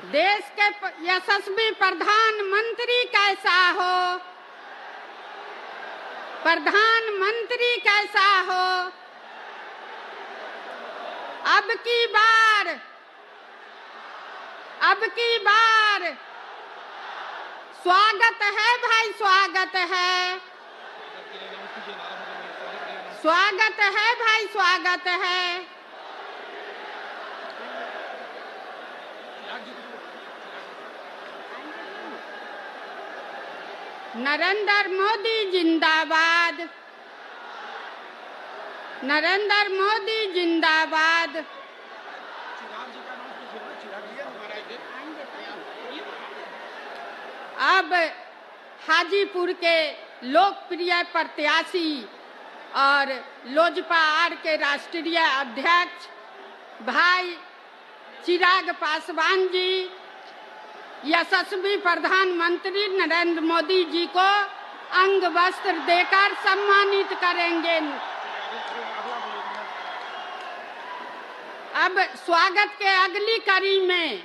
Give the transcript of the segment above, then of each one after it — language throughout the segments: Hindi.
देश के यशस्वी प्रधानमंत्री कैसा हो, प्रधानमंत्री कैसा हो। अब की बार स्वागत है भाई, स्वागत है, स्वागत है भाई, स्वागत है। नरेंद्र मोदी जिंदाबाद, नरेंद्र मोदी जिंदाबाद। अब हाजीपुर के लोकप्रिय प्रत्याशी और लोजपा आर के राष्ट्रीय अध्यक्ष भाई चिराग पासवान जी यशस्वी प्रधानमंत्री नरेंद्र मोदी जी को अंग वस्त्र देकर सम्मानित करेंगे। अब स्वागत के अगली कड़ी में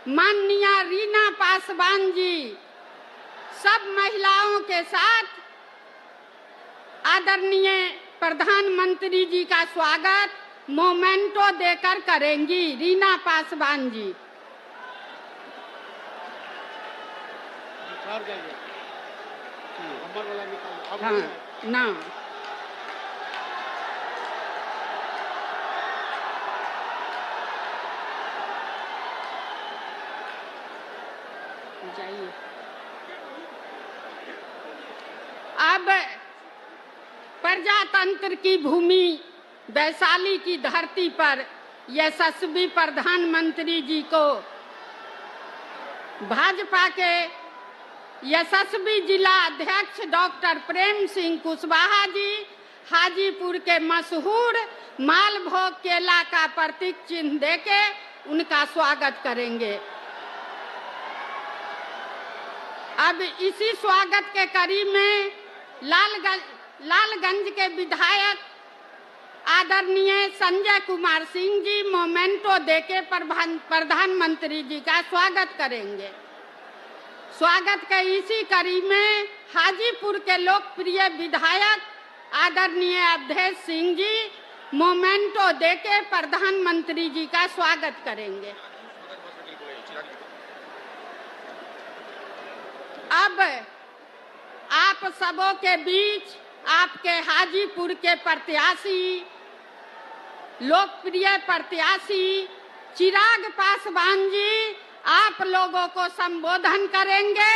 माननीय रीना पासवान जी सब महिलाओं के साथ आदरणीय प्रधानमंत्री जी का स्वागत मोमेंटो देकर करेंगी। रीना पासवान जी। हाँ ना जाइए। अब प्रजातंत्र की भूमि वैशाली की धरती पर यशस्वी प्रधानमंत्री जी को भाजपा के यशस्वी जिला अध्यक्ष डॉक्टर प्रेम सिंह कुशवाहा जी हाजीपुर के मशहूर मालभोग केला का प्रतीक चिन्ह देके उनका स्वागत करेंगे। अब इसी स्वागत के करीब में लालगंज के विधायक आदरणीय संजय कुमार सिंह जी मोमेंटो देके प्रधानमंत्री जी का स्वागत करेंगे। स्वागत के इसी कड़ी में हाजीपुर के लोकप्रिय विधायक आदरणीय अवधेश सिंह जी मोमेंटो देके प्रधानमंत्री जी का स्वागत करेंगे। अब आप सबों के बीच आपके हाजीपुर के प्रत्याशी लोकप्रिय प्रत्याशी चिराग पासवान जी आप लोगों को संबोधन करेंगे।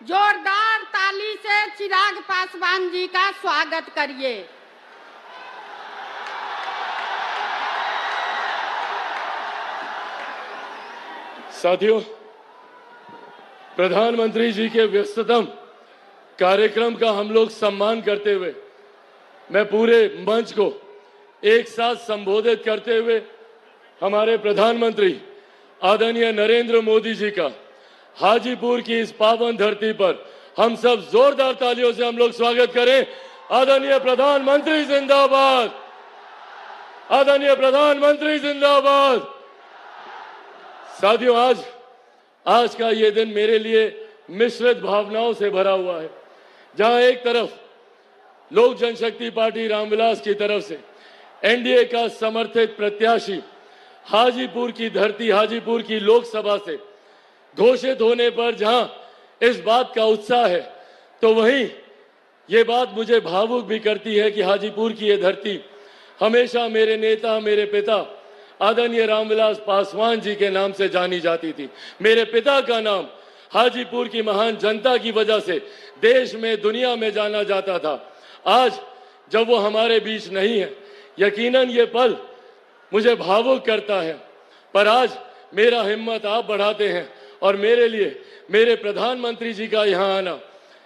जोरदार ताली से चिराग पासवान जी का स्वागत करिए। साथियों, प्रधानमंत्री जी के व्यस्ततम कार्यक्रम का हम लोग सम्मान करते हुए मैं पूरे मंच को एक साथ संबोधित करते हुए हमारे प्रधानमंत्री आदरणीय नरेंद्र मोदी जी का हाजीपुर की इस पावन धरती पर हम सब जोरदार तालियों से हम लोग स्वागत करें। आदरणीय प्रधानमंत्री जिंदाबाद, आदरणीय प्रधानमंत्री जिंदाबाद। साथियों, आज का ये दिन मेरे लिए मिश्रित भावनाओं से भरा हुआ है, जहां एक तरफ लोक जनशक्ति पार्टी रामविलास की तरफ से एनडीए का समर्थित प्रत्याशी हाजीपुर की धरती हाजीपुर की लोकसभा से घोषित होने पर जहां इस बात का उत्साह है, तो वहीं ये बात मुझे भावुक भी करती है कि हाजीपुर की ये धरती हमेशा मेरे नेता मेरे पिता आदरणीय रामविलास पासवान जी के नाम से जानी जाती थी। मेरे पिता का नाम हाजीपुर की महान जनता की वजह से देश में दुनिया में जाना जाता था। आज जब वो हमारे बीच नहीं है, यकीनन ये पल मुझे भावुक करता है, पर आज मेरा हिम्मत आप बढ़ाते हैं और मेरे लिए मेरे प्रधानमंत्री जी का यहाँ आना,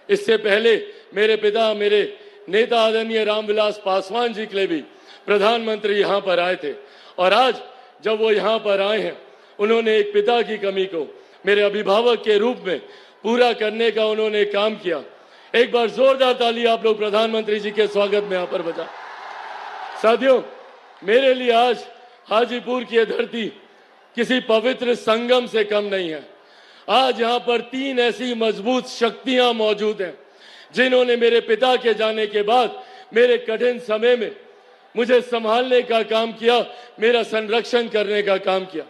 इससे पहले मेरे पिता मेरे नेता आदरणीय रामविलास पासवान जी के लिए भी प्रधानमंत्री यहाँ पर आए थे, और आज जब वो यहाँ पर आए हैं, उन्होंने एक पिता की कमी को मेरे अभिभावक के रूप में पूरा करने का उन्होंने काम किया। एक बार जोरदार ताली आप लोग प्रधानमंत्री जी के स्वागत में यहाँ पर बजा। साथियों, मेरे लिए आज हाजीपुर की धरती किसी पवित्र संगम से कम नहीं है। आज यहाँ पर 3 ऐसी मजबूत शक्तियां मौजूद हैं जिन्होंने मेरे पिता के जाने के बाद मेरे कठिन समय में मुझे संभालने का काम किया, मेरा संरक्षण करने का काम किया।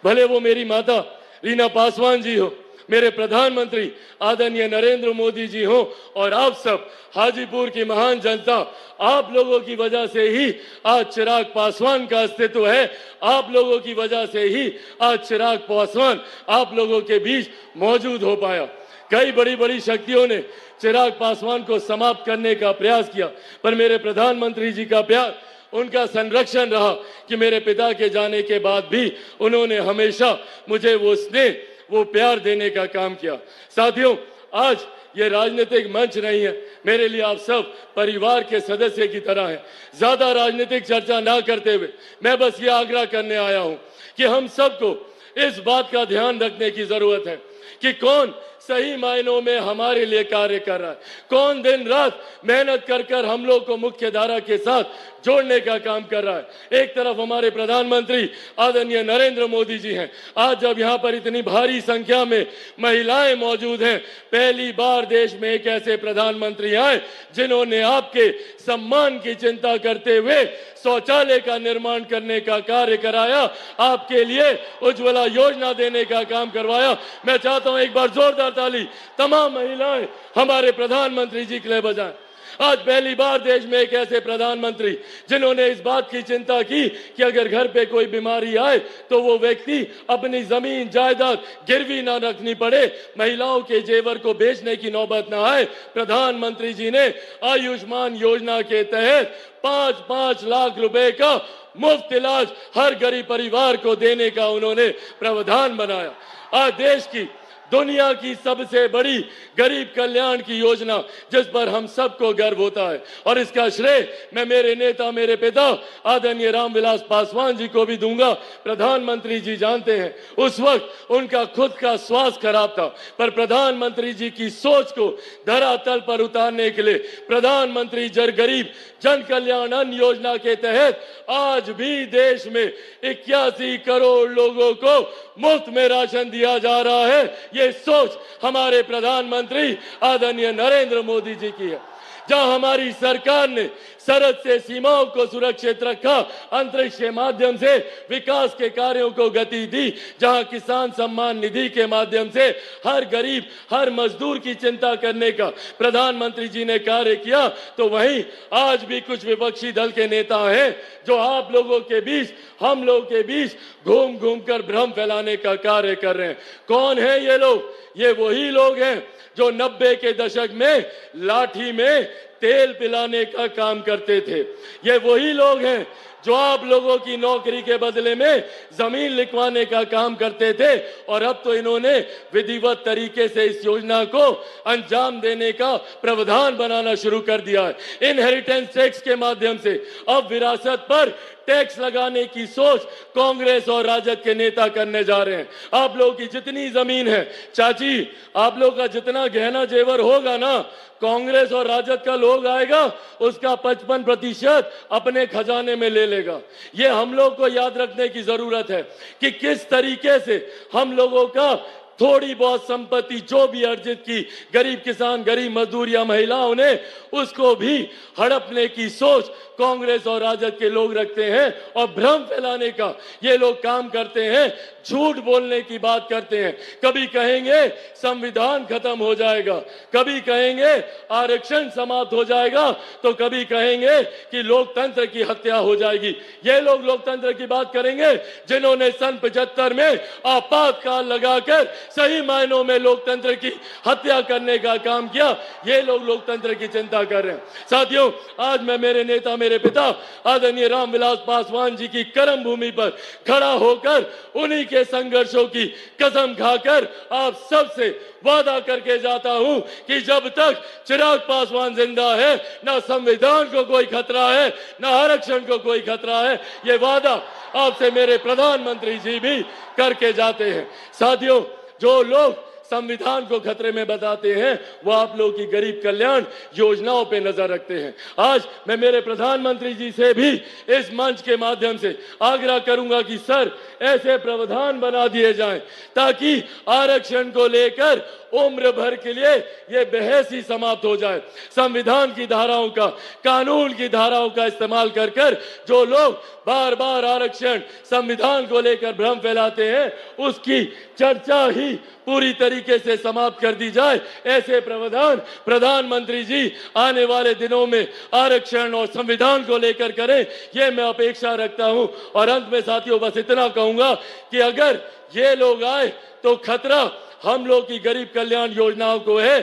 भले वो मेरी माता रीना पासवान जी हो, मेरे प्रधानमंत्री आदरणीय नरेंद्र मोदी जी हो, और आप सब हाजीपुर की महान जनता, आप लोगों की वजह से ही आज चिराग पासवान का अस्तित्व है। आप लोगों की वजह से ही आज चिराग पासवान आप लोगों के बीच मौजूद हो पाया। कई बड़ी बड़ी शक्तियों ने चिराग पासवान को समाप्त करने का प्रयास किया, पर मेरे प्रधानमंत्री जी का प्यार, उनका संरक्षण रहा कि मेरे पिता के जाने के बाद भी उन्होंने हमेशा मुझे वो स्नेह, वो प्यार देने का काम किया। साथियों, आज ये राजनीतिक मंच नहीं है, मेरे लिए आप सब परिवार के सदस्य की तरह हैं। ज्यादा राजनीतिक चर्चा ना करते हुए मैं बस ये आग्रह करने आया हूं कि हम सबको इस बात का ध्यान रखने की जरूरत है कि कौन सही मायनों में हमारे लिए कार्य कर रहा है, कौन दिन रात मेहनत कर कर हम लोग को मुख्य धारा के साथ जोड़ने का काम कर रहा है। एक तरफ हमारे प्रधानमंत्री आदरणीय नरेंद्र मोदी जी हैं। आज जब यहाँ पर इतनी भारी संख्या में महिलाएं मौजूद हैं, पहली बार देश में एक ऐसे प्रधानमंत्री आए जिन्होंने आपके सम्मान की चिंता करते हुए शौचालय का निर्माण करने का कार्य कराया, आपके लिए उज्ज्वला योजना देने का काम करवाया। मैं चाहता हूं एक बार जोरदार ताली तमाम महिलाएं हमारे प्रधानमंत्री जी के लिए बजाएं। आज पहली बार देश में एक ऐसे प्रधानमंत्री जिन्होंने इस बात की चिंता की कि अगर घर पे कोई बीमारी आए तो वो व्यक्ति अपनी जमीन जायदाद गिरवी ना रखनी पड़े, महिलाओं के जेवर को बेचने की नौबत ना आए। प्रधानमंत्री जी ने आयुष्मान योजना के तहत 5-5 लाख रुपए का मुफ्त इलाज हर गरीब परिवार को देने का उन्होंने प्रावधान बनाया। आज देश की, दुनिया की सबसे बड़ी गरीब कल्याण की योजना जिस पर हम सबको गर्व होता है, और इसका श्रेय मैं मेरे नेता, मेरे पिता आदरणीय रामविलास पासवान जी को भी दूंगा। प्रधानमंत्री जी जानते हैं उस वक्त उनका खुद का स्वास्थ्य खराब था, पर प्रधानमंत्री जी की सोच को धरातल पर उतारने के लिए प्रधानमंत्री गरीब जन कल्याण अन्न योजना के तहत आज भी देश में 81 करोड़ लोगों को मुफ्त में राशन दिया जा रहा है। ये सोच हमारे प्रधानमंत्री आदरणीय नरेंद्र मोदी जी की है। जहां हमारी सरकार ने सरहद से सीमाओं को सुरक्षित रखा, अंतरिक्ष के माध्यम से विकास के कार्यों को गति दी, जहां किसान सम्मान निधि के माध्यम से हर गरीब, हर मजदूर की चिंता करने का प्रधानमंत्री जी ने कार्य किया, तो वहीं आज भी कुछ विपक्षी दल के नेता हैं जो आप लोगों के बीच, हम लोगों के बीच घूम घूम कर भ्रम फैलाने का कार्य कर रहे हैं। कौन है ये लोग? ये वही लोग हैं जो 90 के दशक में लाठी में तेल पिलाने का काम करते थे। ये वही लोग हैं जो आप लोगों की नौकरी के बदले में जमीन लिखवाने का काम करते थे, और अब तो इन्होंने विधिवत तरीके से इस योजना को अंजाम देने का प्रावधान बनाना शुरू कर दिया है। इनहेरिटेंस टैक्स के माध्यम से अब विरासत पर टैक्स लगाने की सोच कांग्रेस और राजद के नेता करने जा रहे हैं। आप लोगों की जितनी जमीन है चाची, आप लोगों का जितना गहना जेवर होगा ना, कांग्रेस और राजद का लोग आएगा उसका 55% अपने खजाने में ले लेगा। ये हम लोग को याद रखने की जरूरत है कि किस तरीके से हम लोगों का थोड़ी बहुत संपत्ति जो भी अर्जित की गरीब किसान, गरीब मजदूर या महिलाओं ने, उसको भी हड़पने की सोच कांग्रेस और राजद के लोग रखते हैं और भ्रम फैलाने का ये लोग काम करते हैं, झूठ बोलने की बात करते हैं। कभी कहेंगे संविधान खत्म हो जाएगा, कभी कहेंगे आरक्षण समाप्त हो जाएगा, तो कभी कहेंगे कि लोकतंत्र की हत्या हो जाएगी। ये लोग लोकतंत्र की बात करेंगे जिन्होंने सन 75 में आपातकाल लगाकर सही मायनों में लोकतंत्र की हत्या करने का काम किया। ये लोग लोकतंत्र की चिंता कर रहे हैं। साथियों, आज मैं मेरे नेता, मेरे पिता आदरणीय रामविलास पासवान जी की कर्म भूमि पर खड़ा होकर उन्हीं के संघर्षों की कसम खाकर आप सबसे वादा करके जाता हूं कि जब तक चिराग पासवान जिंदा है, ना संविधान को कोई खतरा है, ना आरक्षण को कोई खतरा है। ये वादा आपसे मेरे प्रधानमंत्री जी भी करके जाते हैं। साथियों, जो लोग संविधान को खतरे में बताते हैं वो आप लोगों की गरीब कल्याण योजनाओं पे नजर रखते हैं। आज मैं मेरे प्रधानमंत्री जी से भी इस मंच के माध्यम से आग्रह करूंगा कि सर ऐसे प्रावधान बना दिए जाएं ताकि आरक्षण को लेकर उम्र भर के लिए ये बहस ही समाप्त हो जाए। संविधान की धाराओं का, कानून की धाराओं का इस्तेमाल कर कर जो लोग बार बार आरक्षण, संविधान को लेकर भ्रम फैलाते हैं, उसकी चर्चा ही पूरी तरीके से समाप्त कर दी जाए। ऐसे प्रावधान प्रधानमंत्री जी आने वाले दिनों में आरक्षण और संविधान को लेकर करें, ये मैं अपेक्षा रखता हूं। और अंत में साथियों बस इतना कहूंगा कि अगर ये लोग आए तो खतरा हम लोग की गरीब कल्याण योजनाओं को है।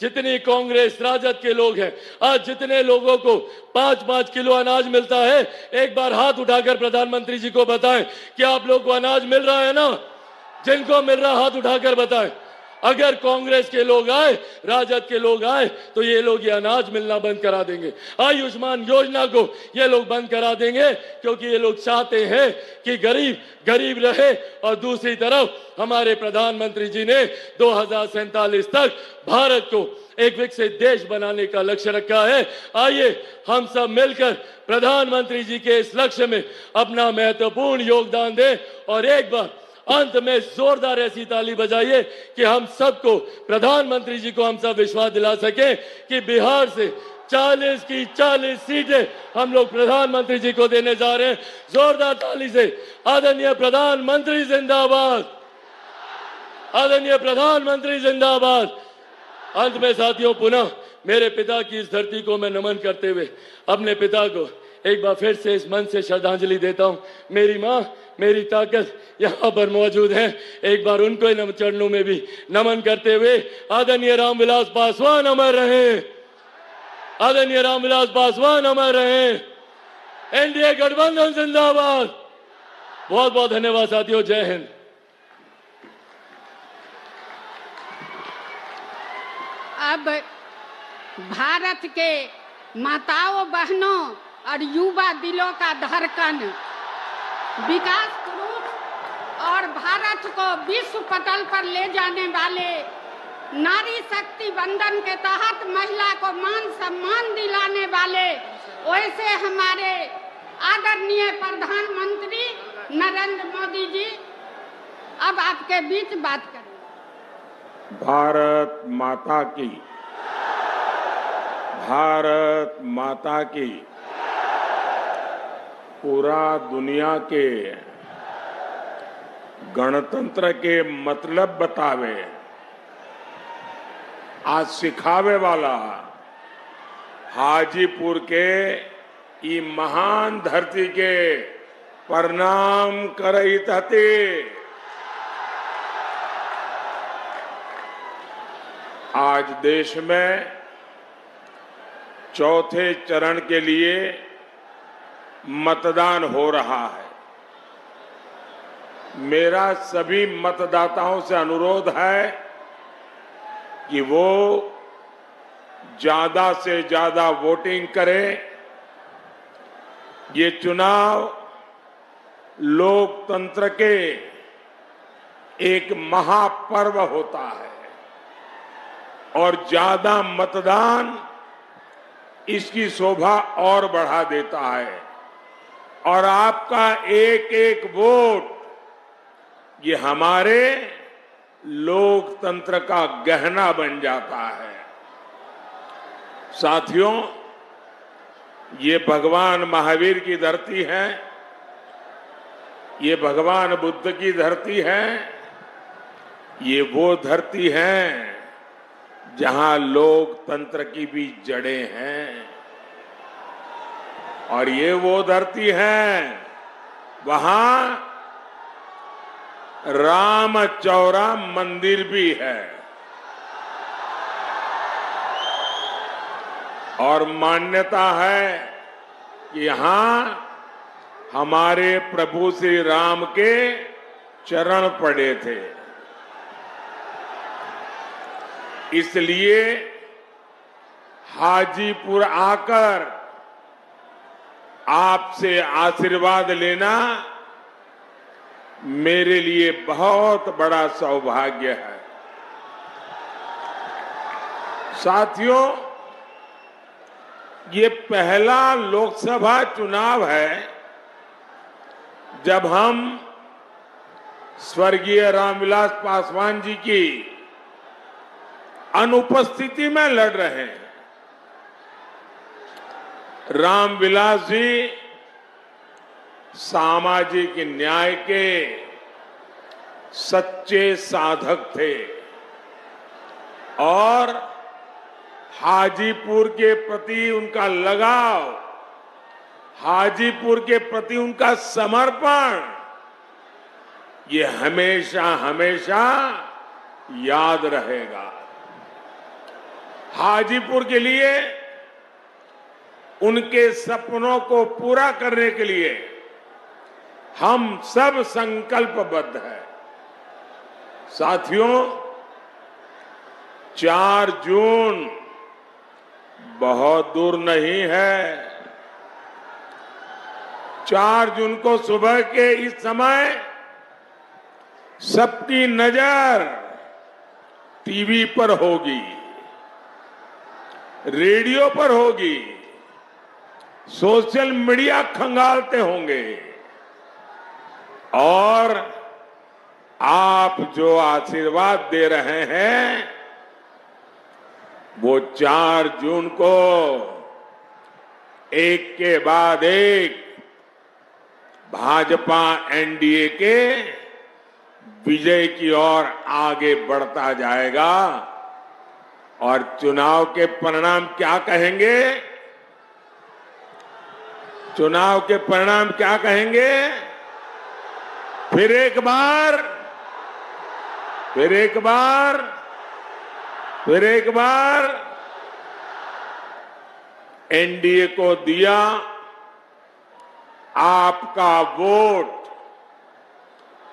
जितनी कांग्रेस राजद के लोग हैं, आज जितने लोगों को 5-5 किलो अनाज मिलता है, एक बार हाथ उठाकर प्रधानमंत्री जी को बताएं कि आप लोग को अनाज मिल रहा है ना? जिनको मिल रहा हाथ उठाकर बताएं। अगर कांग्रेस के लोग आए, राजद के लोग आए तो ये लोग ये अनाज मिलना बंद करा देंगे। आयुष्मान योजना को ये लोग बंद करा देंगे क्योंकि ये लोग चाहते हैं कि गरीब गरीब रहे। और दूसरी तरफ हमारे प्रधानमंत्री जी ने 2047 तक भारत को एक विकसित देश बनाने का लक्ष्य रखा है। आइए हम सब मिलकर प्रधानमंत्री जी के इस लक्ष्य में अपना महत्वपूर्ण योगदान दें। और एक बार अंत में जोरदार ऐसी ताली बजाइए कि हम सबको, प्रधानमंत्री जी को हम सब विश्वास दिला सके कि बिहार से 40 की 40 सीटें हम लोग प्रधानमंत्री जी को देने जा रहे हैं। जोरदार ताली से आदरणीय प्रधानमंत्री जिंदाबाद, आदरणीय प्रधानमंत्री जिंदाबाद। अंत में साथियों पुनः मेरे पिता की इस धरती को मैं नमन करते हुए अपने पिता को एक बार फिर से इस मन से श्रद्धांजलि देता हूं। मेरी मां, मेरी ताकत यहाँ पर मौजूद है, एक बार उनको इन चरणों में भी नमन करते हुए आदरणीय रामविलास पासवान अमर रहे, आदरणीय रामविलास पासवान अमर रहे, एनडीए गठबंधन जिंदाबाद। बहुत बहुत धन्यवाद साथियों, जय हिंद। अब भारत के माताओं, बहनों और युवा दिलों का धड़कन, विकास पुरुष और भारत को विश्व पटल पर ले जाने वाले नारी शक्ति वंदन के तहत महिला को मान सम्मान दिलाने वाले वैसे हमारे आदरणीय प्रधानमंत्री नरेंद्र मोदी जी अब आपके बीच बात करें। भारत माता की, भारत माता की। पूरा दुनिया के गणतंत्र के मतलब बतावे, आज सिखावे वाला हाजीपुर के ई महान धरती के प्रणाम करत हते। आज देश में चौथे चरण के लिए मतदान हो रहा है। मेरा सभी मतदाताओं से अनुरोध है कि वो ज्यादा से ज्यादा वोटिंग करें। ये चुनाव लोकतंत्र के एक महापर्व होता है और ज्यादा मतदान इसकी शोभा और बढ़ा देता है। और आपका एक एक वोट ये हमारे लोकतंत्र का गहना बन जाता है। साथियों, ये भगवान महावीर की धरती है, ये भगवान बुद्ध की धरती है, ये वो धरती है जहां लोकतंत्र की भी जड़ें हैं। और ये वो धरती है वहां रामचौरा मंदिर भी है। और मान्यता है कि यहां हमारे प्रभु श्री राम के चरण पड़े थे। इसलिए हाजीपुर आकर आपसे आशीर्वाद लेना मेरे लिए बहुत बड़ा सौभाग्य है। साथियों, ये पहला लोकसभा चुनाव है जब हम स्वर्गीय रामविलास पासवान जी की अनुपस्थिति में लड़ रहे हैं। रामविलास जी सामाजिक न्याय के सच्चे साधक थे और हाजीपुर के प्रति उनका लगाव, हाजीपुर के प्रति उनका समर्पण, ये हमेशा हमेशा याद रहेगा। हाजीपुर के लिए, उनके सपनों को पूरा करने के लिए हम सब संकल्पबद्ध हैं। साथियों, 4 जून बहुत दूर नहीं है। 4 जून को सुबह के इस समय सबकी नजर टीवी पर होगी, रेडियो पर होगी, सोशल मीडिया खंगालते होंगे और आप जो आशीर्वाद दे रहे हैं वो 4 जून को एक के बाद एक भाजपा एनडीए के विजय की ओर आगे बढ़ता जाएगा। और चुनाव के परिणाम क्या कहेंगे? चुनाव के परिणाम क्या कहेंगे? फिर एक बार, फिर एक बार, फिर एक बार एनडीए को दिया आपका वोट,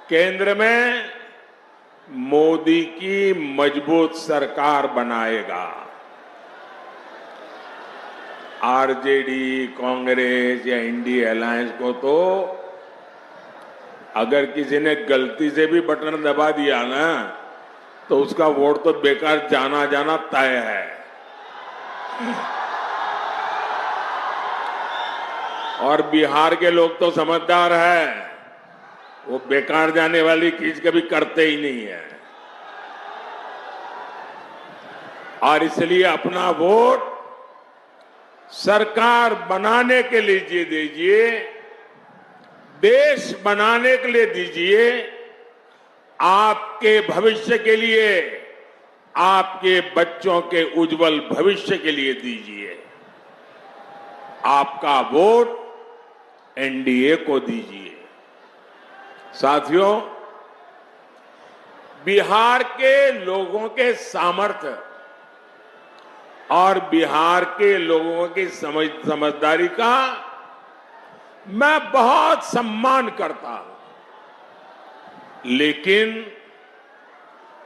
केंद्र में मोदी की मजबूत सरकार बनाएगा। आरजेडी, कांग्रेस या इंडिया अलायंस को तो अगर किसी ने गलती से भी बटन दबा दिया ना तो उसका वोट तो बेकार जाना जाना तय है। और बिहार के लोग तो समझदार है, वो बेकार जाने वाली चीज कभी करते ही नहीं है। और इसलिए अपना वोट सरकार बनाने के लिए दीजिए, देश बनाने के लिए दीजिए, आपके भविष्य के लिए, आपके बच्चों के उज्जवल भविष्य के लिए दीजिए। आपका वोट एनडीए को दीजिए। साथियों, बिहार के लोगों के सामर्थ्य और बिहार के लोगों की समझदारी का मैं बहुत सम्मान करता हूं, लेकिन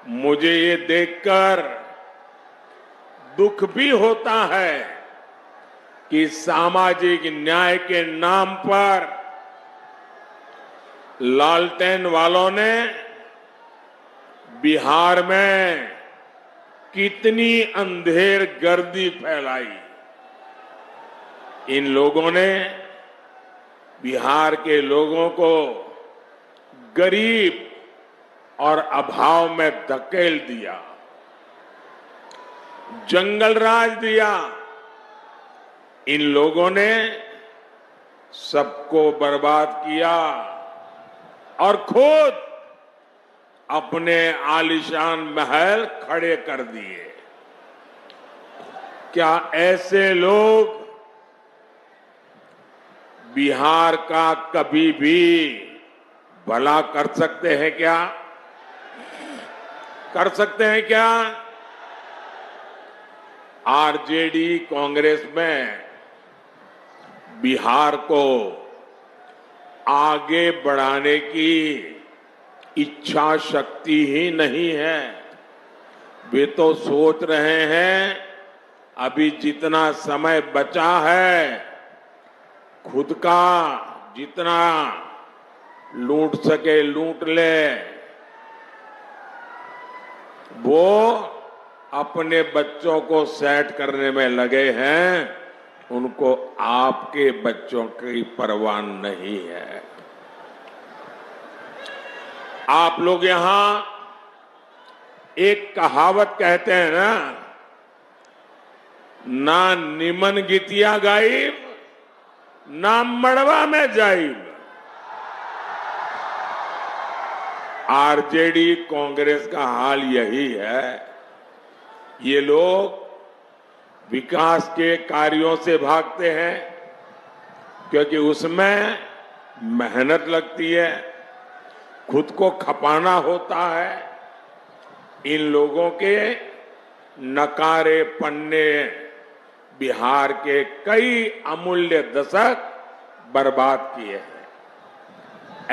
मुझे ये देखकर दुख भी होता है कि सामाजिक न्याय के नाम पर लालटेन वालों ने बिहार में कितनी अंधेर गर्दी फैलाई। इन लोगों ने बिहार के लोगों को गरीब और अभाव में धकेल दिया, जंगल राज दिया। इन लोगों ने सबको बर्बाद किया और खुद अपने आलीशान महल खड़े कर दिए। क्या ऐसे लोग बिहार का कभी भी भला कर सकते हैं क्या? कर सकते हैं क्या? आरजेडी कांग्रेस में बिहार को आगे बढ़ाने की इच्छा शक्ति ही नहीं है। वे तो सोच रहे हैं अभी जितना समय बचा है, खुद का जितना लूट सके लूट ले। वो अपने बच्चों को सेट करने में लगे हैं, उनको आपके बच्चों की परवाह नहीं है। आप लोग यहां एक कहावत कहते हैं ना निमन गीतिया गाइब, ना मड़वा में जाइब। आरजेडी कांग्रेस का हाल यही है। ये लोग विकास के कार्यों से भागते हैं क्योंकि उसमें मेहनत लगती है, खुद को खपाना होता है। इन लोगों के नकारे पन्ने बिहार के कई अमूल्य दशक बर्बाद किए हैं।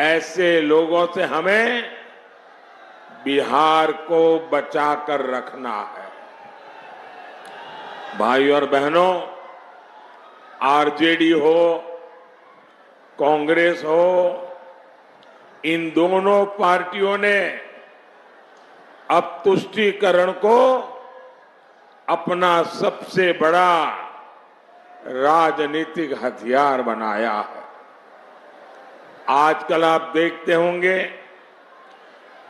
ऐसे लोगों से हमें बिहार को बचाकर रखना है। भाइयों और बहनों, आरजेडी हो, कांग्रेस हो, इन दोनों पार्टियों ने अब तुष्टीकरण को अपना सबसे बड़ा राजनीतिक हथियार बनाया है। आजकल आप देखते होंगे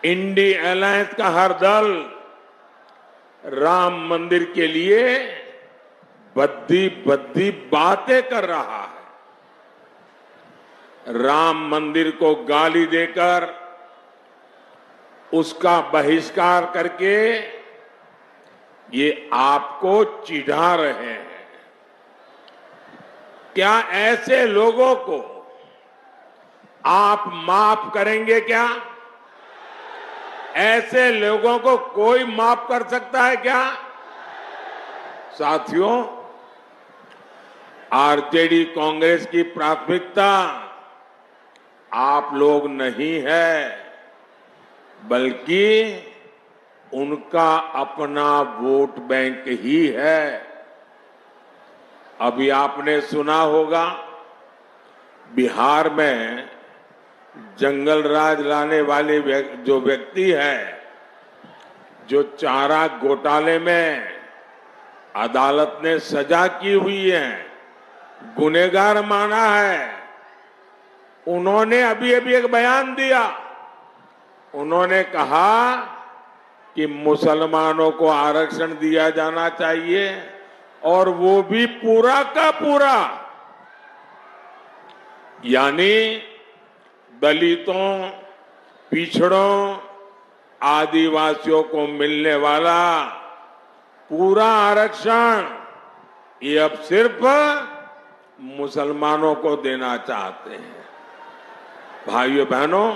इंडी अलायंस का हर दल राम मंदिर के लिए बद्दी बद्दी बातें कर रहा है। राम मंदिर को गाली देकर, उसका बहिष्कार करके ये आपको चिढ़ा रहे हैं। क्या ऐसे लोगों को आप माफ करेंगे? क्या ऐसे लोगों को कोई माफ कर सकता है क्या? साथियों, आरजेडी कांग्रेस की प्राथमिकता आप लोग नहीं है, बल्कि उनका अपना वोट बैंक ही है। अभी आपने सुना होगा बिहार में जंगल राज लाने वाले जो व्यक्ति है, जो चारा घोटाले में अदालत ने सजा की हुई है, गुनहगार माना है, उन्होंने अभी अभी एक बयान दिया। उन्होंने कहा कि मुसलमानों को आरक्षण दिया जाना चाहिए और वो भी पूरा का पूरा, यानी दलितों, पिछड़ों, आदिवासियों को मिलने वाला पूरा आरक्षण ये अब सिर्फ मुसलमानों को देना चाहते हैं। भाइयों बहनों,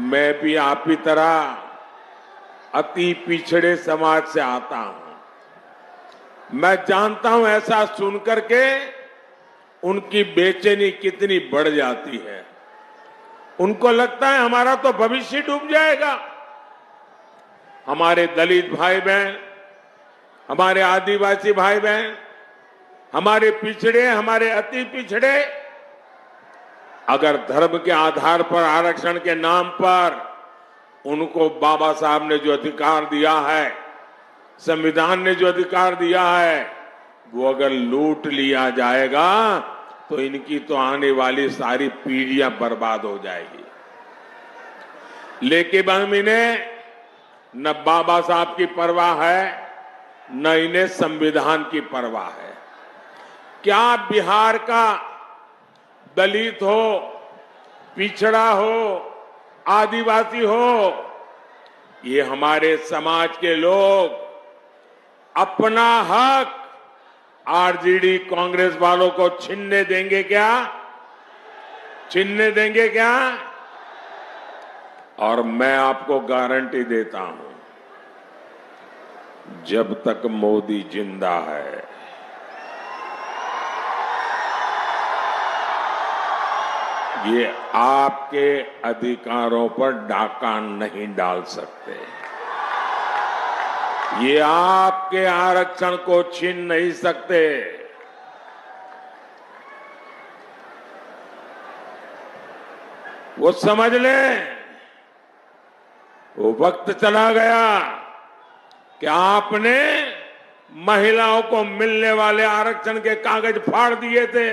मैं भी आप ही तरह अति पिछड़े समाज से आता हूं। मैं जानता हूं ऐसा सुनकर के उनकी बेचैनी कितनी बढ़ जाती है। उनको लगता है हमारा तो भविष्य डूब जाएगा। हमारे दलित भाई बहन, हमारे आदिवासी भाई बहन, हमारे पिछड़े, हमारे अति पिछड़े, अगर धर्म के आधार पर आरक्षण के नाम पर उनको बाबा साहब ने जो अधिकार दिया है, संविधान ने जो अधिकार दिया है, वो अगर लूट लिया जाएगा तो इनकी तो आने वाली सारी पीढ़ियां बर्बाद हो जाएगी। लेकिन हम इन्हें न बाबा साहब की परवाह है, न इन्हें संविधान की परवाह है। क्या बिहार का दलित हो, पिछड़ा हो, आदिवासी हो, ये हमारे समाज के लोग अपना हक आरजेडी कांग्रेस वालों को छीनने देंगे क्या? छीनने देंगे क्या? और मैं आपको गारंटी देता हूं, जब तक मोदी जिंदा है, ये आपके अधिकारों पर डाका नहीं डाल सकते। ये आपके आरक्षण को छीन नहीं सकते। वो समझ लें, वो वक्त चला गया क्या आपने महिलाओं को मिलने वाले आरक्षण के कागज फाड़ दिए थे?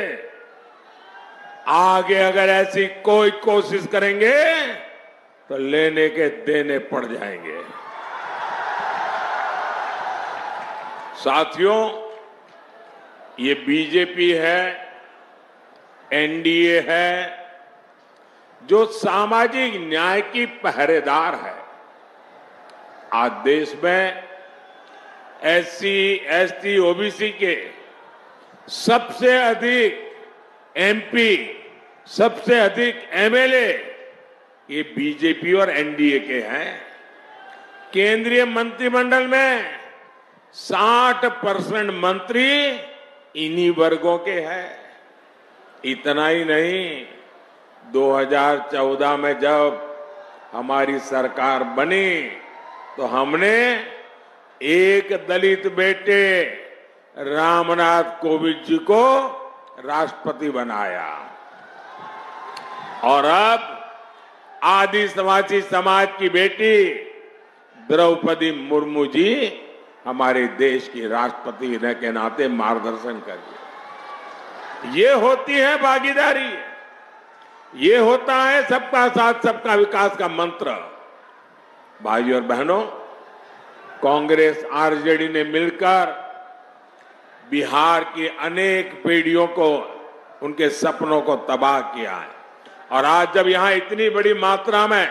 आगे अगर ऐसी कोई कोशिश करेंगे तो लेने के देने पड़ जाएंगे। साथियों, ये बीजेपी है, एनडीए है, जो सामाजिक न्याय की पहरेदार है। आज देश में एससी, एसटी, ओबीसी के सबसे अधिक एमपी, सबसे अधिक एमएलए ये बीजेपी और एनडीए के हैं। केंद्रीय मंत्रिमंडल में 60% मंत्री इन्हीं वर्गों के हैं। इतना ही नहीं, 2014 में जब हमारी सरकार बनी तो हमने एक दलित बेटे रामनाथ कोविंद जी को राष्ट्रपति बनाया और अब आदिवासी समाज की बेटी द्रौपदी मुर्मू जी हमारे देश की राष्ट्रपति होने के नाते मार्गदर्शन करिए। ये होती है भागीदारी, ये होता है सबका साथ सबका विकास का मंत्र। भाइयों और बहनों, कांग्रेस आरजेडी ने मिलकर बिहार की अनेक पीढ़ियों को, उनके सपनों को तबाह किया है और आज जब यहां इतनी बड़ी मात्रा में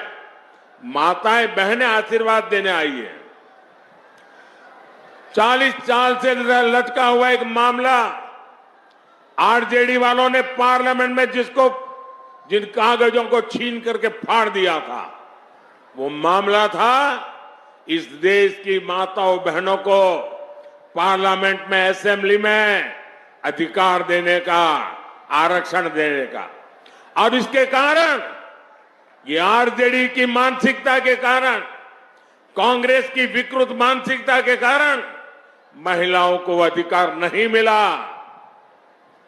माताएं बहनें आशीर्वाद देने आई है, 40 साल से लटका हुआ एक मामला आरजेडी वालों ने पार्लियामेंट में जिन कागजों को छीन करके फाड़ दिया था, वो मामला था इस देश की माताओं बहनों को पार्लियामेंट में, असेंबली में अधिकार देने का, आरक्षण देने का। और इसके कारण, ये आरजेडी की मानसिकता के कारण, कांग्रेस की विकृत मानसिकता के कारण महिलाओं को अधिकार नहीं मिला।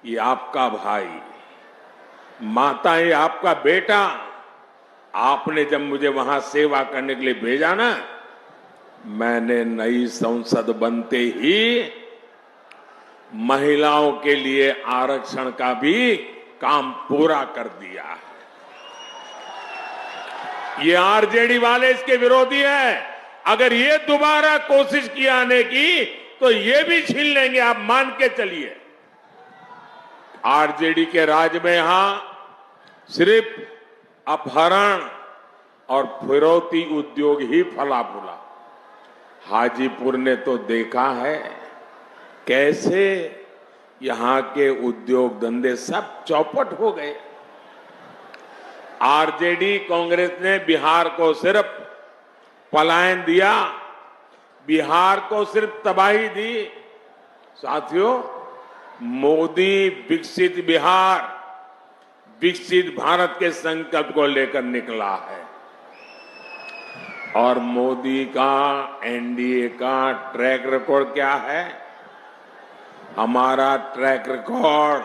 ये आपका भाई, माता, ये आपका बेटा, आपने जब मुझे वहां सेवा करने के लिए भेजा ना, मैंने नई संसद बनते ही महिलाओं के लिए आरक्षण का भी काम पूरा कर दिया है। ये आरजेडी वाले इसके विरोधी हैं। अगर ये दोबारा कोशिश की आने की तो ये भी छीन लेंगे, आप मान के चलिए। आरजेडी के राज में यहां सिर्फ अपहरण और फिरौती उद्योग ही फला फूला। हाजीपुर ने तो देखा है कैसे यहां के उद्योग धंधे सब चौपट हो गए। आरजेडी कांग्रेस ने बिहार को सिर्फ पलायन दिया, बिहार को सिर्फ तबाही दी। साथियों, मोदी विकसित बिहार, विकसित भारत के संकल्प को लेकर निकला है और मोदी का, एनडीए का ट्रैक रिकॉर्ड क्या है? हमारा ट्रैक रिकॉर्ड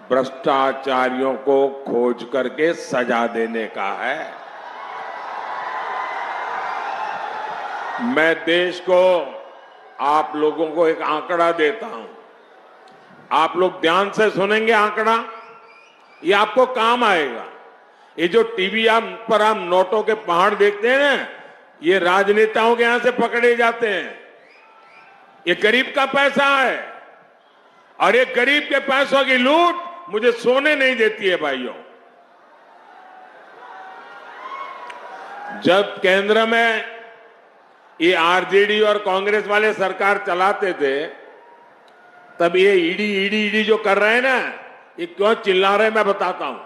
भ्रष्टाचारियों को खोज करके सजा देने का है। मैं देश को, आप लोगों को एक आंकड़ा देता हूं, आप लोग ध्यान से सुनेंगे आंकड़ा, ये आपको काम आएगा। ये जो टीवी पर हम नोटों के पहाड़ देखते हैं ना, ये राजनेताओं के यहां से पकड़े जाते हैं। ये गरीब का पैसा है और ये गरीब के पैसों की लूट मुझे सोने नहीं देती है। भाइयों, जब केंद्र में ये आरजेडी और कांग्रेस वाले सरकार चलाते थे, तब ये ईडी जो कर रहे हैं ना, ये क्यों चिल्ला रहे हैं मैं बताता हूं।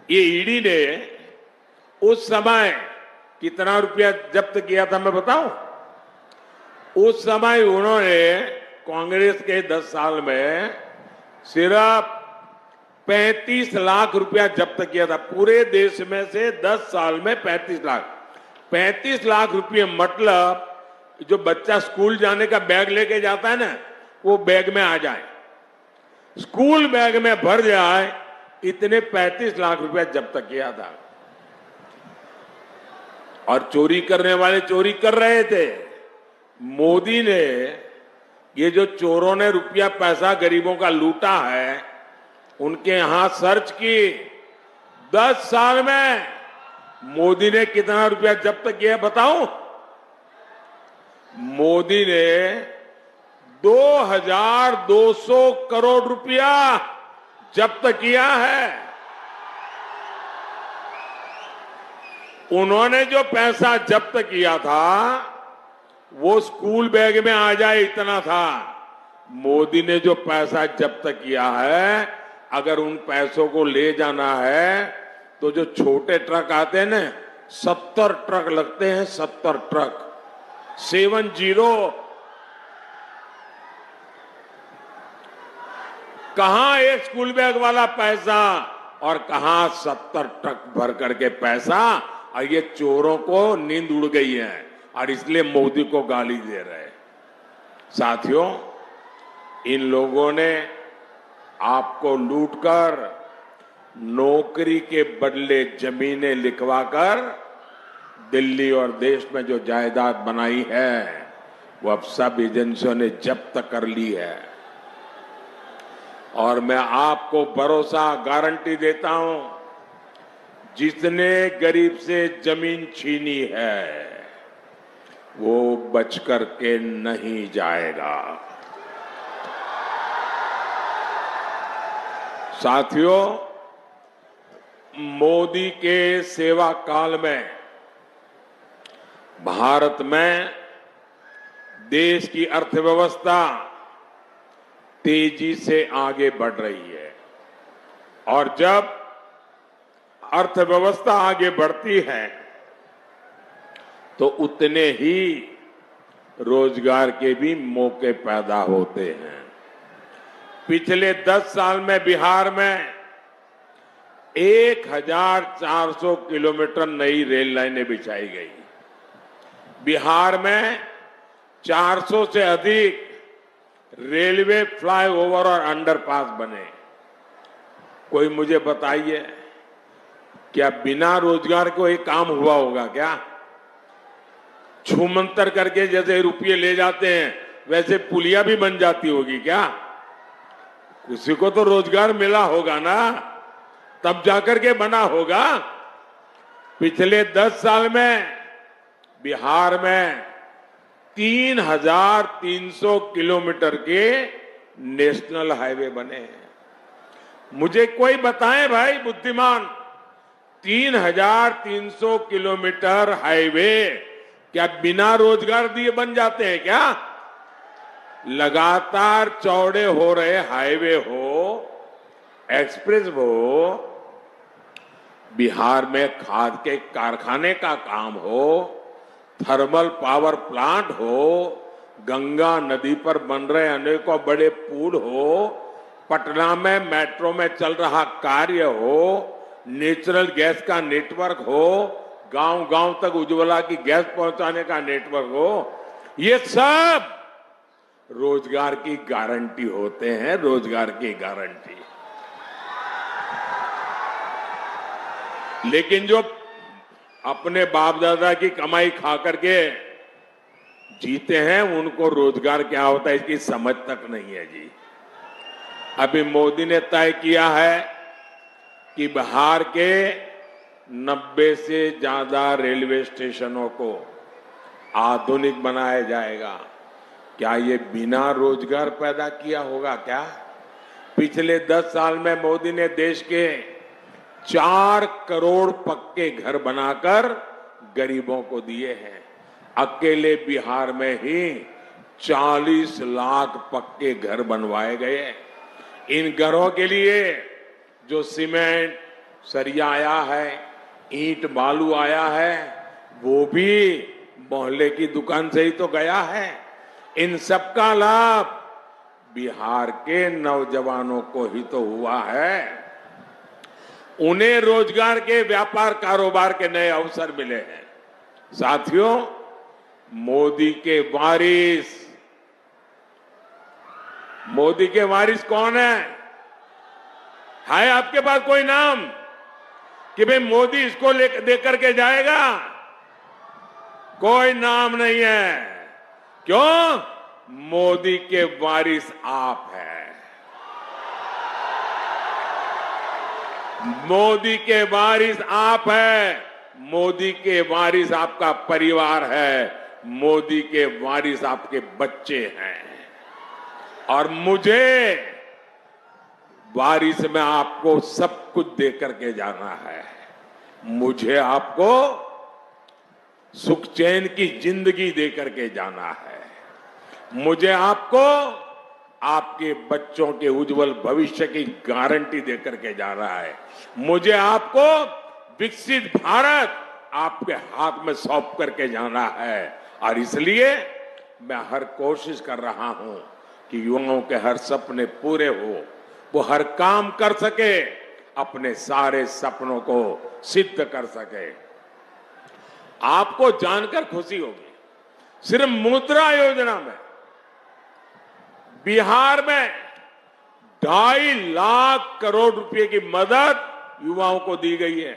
ये ईडी ने उस समय कितना रुपया जब्त किया था मैं बताऊं? उस समय उन्होंने कांग्रेस के 10 साल में सिर्फ 35 लाख रुपया जब्त किया था। पूरे देश में से 10 साल में 35 लाख रुपये, मतलब जो बच्चा स्कूल जाने का बैग लेके जाता है ना, वो बैग में आ जाए, स्कूल बैग में भर जाए, इतने 35 लाख रुपया जब्त किया था। और चोरी करने वाले चोरी कर रहे थे, मोदी ने ये जो चोरों ने रुपया पैसा गरीबों का लूटा है, उनके यहां सर्च की 10 साल में मोदी ने कितना रुपया जब्त किया बताऊं? मोदी ने 2200 करोड़ रुपया जब्त किया है। उन्होंने जो पैसा जब्त किया था वो स्कूल बैग में आ जाए इतना था। मोदी ने जो पैसा जब्त किया है, अगर उन पैसों को ले जाना है तो जो छोटे ट्रक आते हैं ना, 70 ट्रक लगते हैं, 70 ट्रक 70। कहां एक स्कूल बैग वाला पैसा और कहां 70 ट्रक भर करके पैसा। और ये चोरों को नींद उड़ गई है और इसलिए मोदी को गाली दे रहे हैं। साथियों, इन लोगों ने आपको लूटकर नौकरी के बदले जमीनें लिखवाकर दिल्ली और देश में जो जायदाद बनाई है वो अब सब एजेंसियों ने जब्त कर ली है। और मैं आपको भरोसा गारंटी देता हूं, जिसने गरीब से जमीन छीनी है वो बच करके नहीं जाएगा। साथियों, मोदी के सेवा काल में भारत में देश की अर्थव्यवस्था तेजी से आगे बढ़ रही है। और जब अर्थव्यवस्था आगे बढ़ती है तो उतने ही रोजगार के भी मौके पैदा होते हैं। पिछले 10 साल में बिहार में 1400 किलोमीटर नई रेल लाइनें बिछाई गई। बिहार में 400 से अधिक रेलवे फ्लाईओवर और अंडरपास बने। कोई मुझे बताइए, क्या बिना रोजगार को एक काम हुआ होगा क्या? छूमंतर करके जैसे रुपये ले जाते हैं वैसे पुलिया भी बन जाती होगी क्या? किसी को तो रोजगार मिला होगा ना, तब जाकर के बना होगा। पिछले 10 साल में बिहार में 3300 किलोमीटर के नेशनल हाईवे बने हैं। मुझे कोई बताएं भाई बुद्धिमान, 3300 किलोमीटर हाईवे क्या बिना रोजगार दिए बन जाते हैं क्या? लगातार चौड़े हो रहे हाईवे हो, एक्सप्रेस हो, बिहार में खाद के कारखाने का काम हो, थर्मल पावर प्लांट हो, गंगा नदी पर बन रहे अनेकों बड़े पुल हो, पटना में मेट्रो में चल रहा कार्य हो, नेचुरल गैस का नेटवर्क हो, गांव-गांव तक उज्ज्वला की गैस पहुंचाने का नेटवर्क हो, ये सब रोजगार की गारंटी होते हैं, रोजगार की गारंटी। लेकिन जो अपने बाप दादा की कमाई खा करके जीते हैं उनको रोजगार क्या होता है इसकी समझ तक नहीं है जी। अभी मोदी ने तय किया है कि बिहार के 90 से ज्यादा रेलवे स्टेशनों को आधुनिक बनाया जाएगा। क्या ये बिना रोजगार पैदा किया होगा क्या? पिछले 10 साल में मोदी ने देश के 4 करोड़ पक्के घर बनाकर गरीबों को दिए हैं। अकेले बिहार में ही 40 लाख पक्के घर बनवाए गए। इन घरों के लिए जो सीमेंट सरिया आया है, ईंट बालू आया है, वो भी मोहल्ले की दुकान से ही तो गया है। इन सबका लाभ बिहार के नौजवानों को ही तो हुआ है। उन्हें रोजगार के व्यापार कारोबार के नए अवसर मिले हैं। साथियों, मोदी के वारिस कौन है आपके पास कोई नाम कि भाई मोदी इसको लेकर के जाएगा? कोई नाम नहीं है। क्यों? मोदी के वारिस आप हैं। मोदी के वारिस आप हैं। मोदी के वारिस आपका परिवार है। मोदी के वारिस आपके बच्चे हैं। और मुझे वारिस में आपको सब कुछ दे करके जाना है। मुझे आपको सुख चैन की जिंदगी दे करके जाना है। मुझे आपको आपके बच्चों के उज्जवल भविष्य की गारंटी दे करके जाना है। मुझे आपको विकसित भारत आपके हाथ में सौंप करके जाना है। और इसलिए मैं हर कोशिश कर रहा हूं कि युवाओं के हर सपने पूरे हो, वो हर काम कर सके, अपने सारे सपनों को सिद्ध कर सके। आपको जानकर खुशी होगी, सिर्फ मुद्रा योजना में बिहार में 2.5 लाख करोड़ रुपए की मदद युवाओं को दी गई है।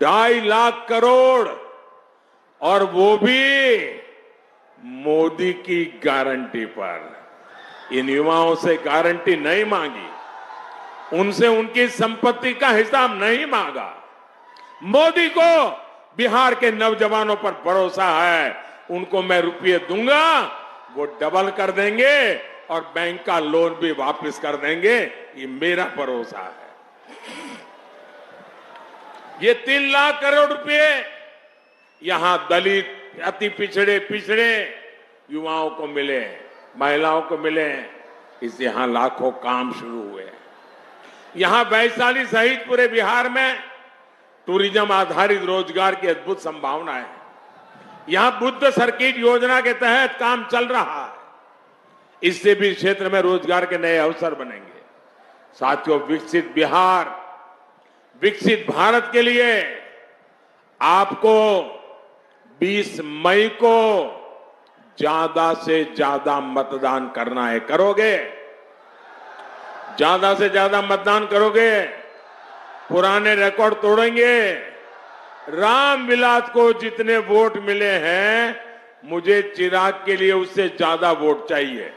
2.5 लाख करोड़, और वो भी मोदी की गारंटी पर। इन युवाओं से गारंटी नहीं मांगी, उनसे उनकी संपत्ति का हिसाब नहीं मांगा। मोदी को बिहार के नौजवानों पर भरोसा है। उनको मैं रुपये दूंगा, वो डबल कर देंगे और बैंक का लोन भी वापस कर देंगे। ये मेरा भरोसा है। ये 3 लाख करोड़ रुपए यहां दलित, अति पिछड़े युवाओं को मिले, महिलाओं को मिले। इससे यहां लाखों काम शुरू हुए। यहां वैशाली सहित पूरे बिहार में टूरिज्म आधारित रोजगार की अद्भुत संभावनाएं है। यहां बुद्ध सर्किट योजना के तहत काम चल रहा है। इससे भी क्षेत्र में रोजगार के नए अवसर बनेंगे। साथियों, विकसित बिहार, विकसित भारत के लिए आपको 20 मई को ज्यादा से ज्यादा मतदान करना है। करोगे? ज्यादा से ज्यादा मतदान करोगे? पुराने रिकॉर्ड तोड़ेंगे? रामविलास को जितने वोट मिले हैं, मुझे चिराग के लिए उससे ज्यादा वोट चाहिए।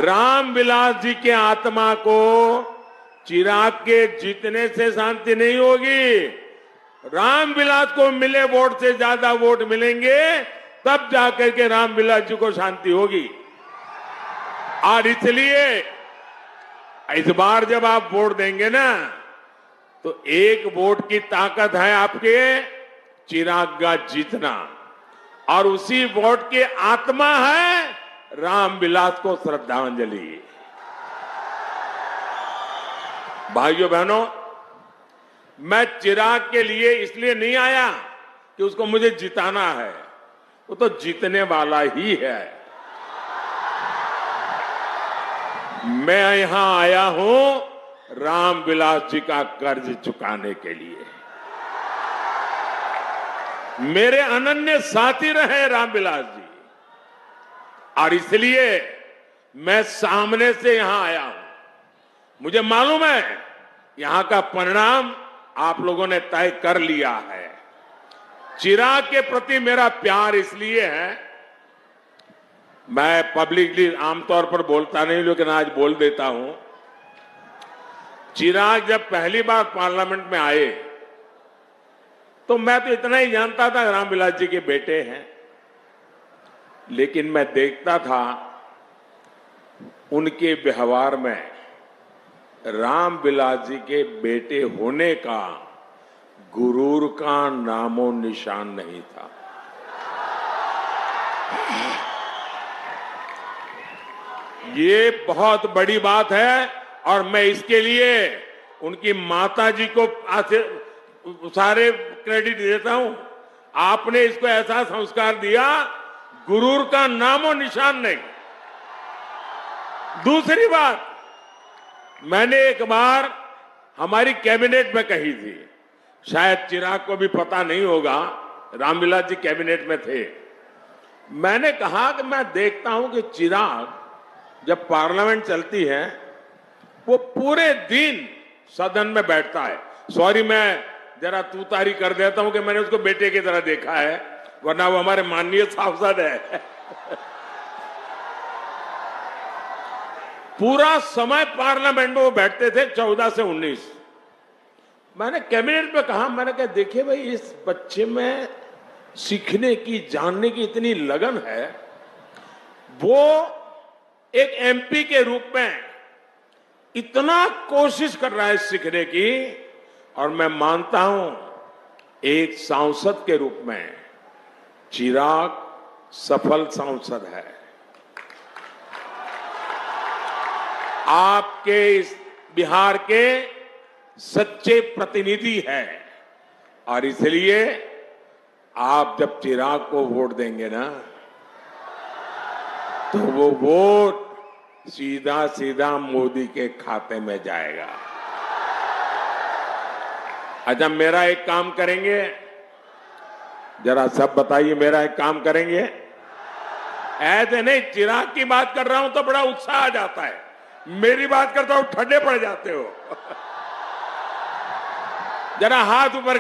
रामविलास जी के आत्मा को चिराग के जीतने से शांति नहीं होगी। रामविलास को मिले वोट से ज्यादा वोट मिलेंगे, तब जाकर के रामविलास जी को शांति होगी। और इसलिए इस बार जब आप वोट देंगे ना, तो एक वोट की ताकत है आपके चिराग का जीतना, और उसी वोट की आत्मा है रामविलास को श्रद्धांजलि। भाइयों बहनों, मैं चिराग के लिए इसलिए नहीं आया कि उसको मुझे जिताना है, वो तो जीतने वाला ही है। मैं यहां आया हूं रामविलास जी का कर्ज चुकाने के लिए। मेरे अनन्य साथी रहे रामविलास जी, और इसलिए मैं सामने से यहां आया हूं। मुझे मालूम है यहां का परिणाम आप लोगों ने तय कर लिया है। चिराग के प्रति मेरा प्यार इसलिए है, मैं पब्लिकली आमतौर पर बोलता नहीं, लेकिन आज बोल देता हूं। चिराग जब पहली बार पार्लियामेंट में आए, तो मैं तो इतना ही जानता था रामविलास जी के बेटे हैं, लेकिन मैं देखता था उनके व्यवहार में रामविलास जी के बेटे होने का गुरूर का नामो निशान नहीं था। ये बहुत बड़ी बात है, और मैं इसके लिए उनकी माता जी को सारे क्रेडिट देता हूं। आपने इसको ऐसा संस्कार दिया, गुरूर का नामो निशान नहीं। दूसरी बात, मैंने एक बार हमारी कैबिनेट में कही थी, शायद चिराग को भी पता नहीं होगा, रामविलास जी कैबिनेट में थे। मैंने कहा कि मैं देखता हूं कि चिराग जब पार्लियामेंट चलती है, वो पूरे दिन सदन में बैठता है। सॉरी, मैं जरा तू तारी कर देता हूं कि मैंने उसको बेटे की तरह देखा है, वरना वो हमारे माननीय सांसद है। पूरा समय पार्लियामेंट में वो बैठते थे 14 से 19। मैंने कैबिनेट में कहा, मैंने कहा देखिए भाई, इस बच्चे में सीखने की, जानने की इतनी लगन है, वो एक एमपी के रूप में इतना कोशिश कर रहा है सीखने की, और मैं मानता हूं एक सांसद के रूप में चिराग सफल सांसद है। आपके इस बिहार के सच्चे प्रतिनिधि है, और इसलिए आप जब चिराग को वोट देंगे ना, तो वो वोट सीधा सीधा मोदी के खाते में जाएगा। अच्छा, मेरा एक काम करेंगे, जरा सब बताइए, मेरा एक काम करेंगे? ऐसे नहीं, चिराग की बात कर रहा हूं तो बड़ा उत्साह आ जाता है, मेरी बात करता हूं ठंडे पड़ जाते हो। जरा हाथ ऊपर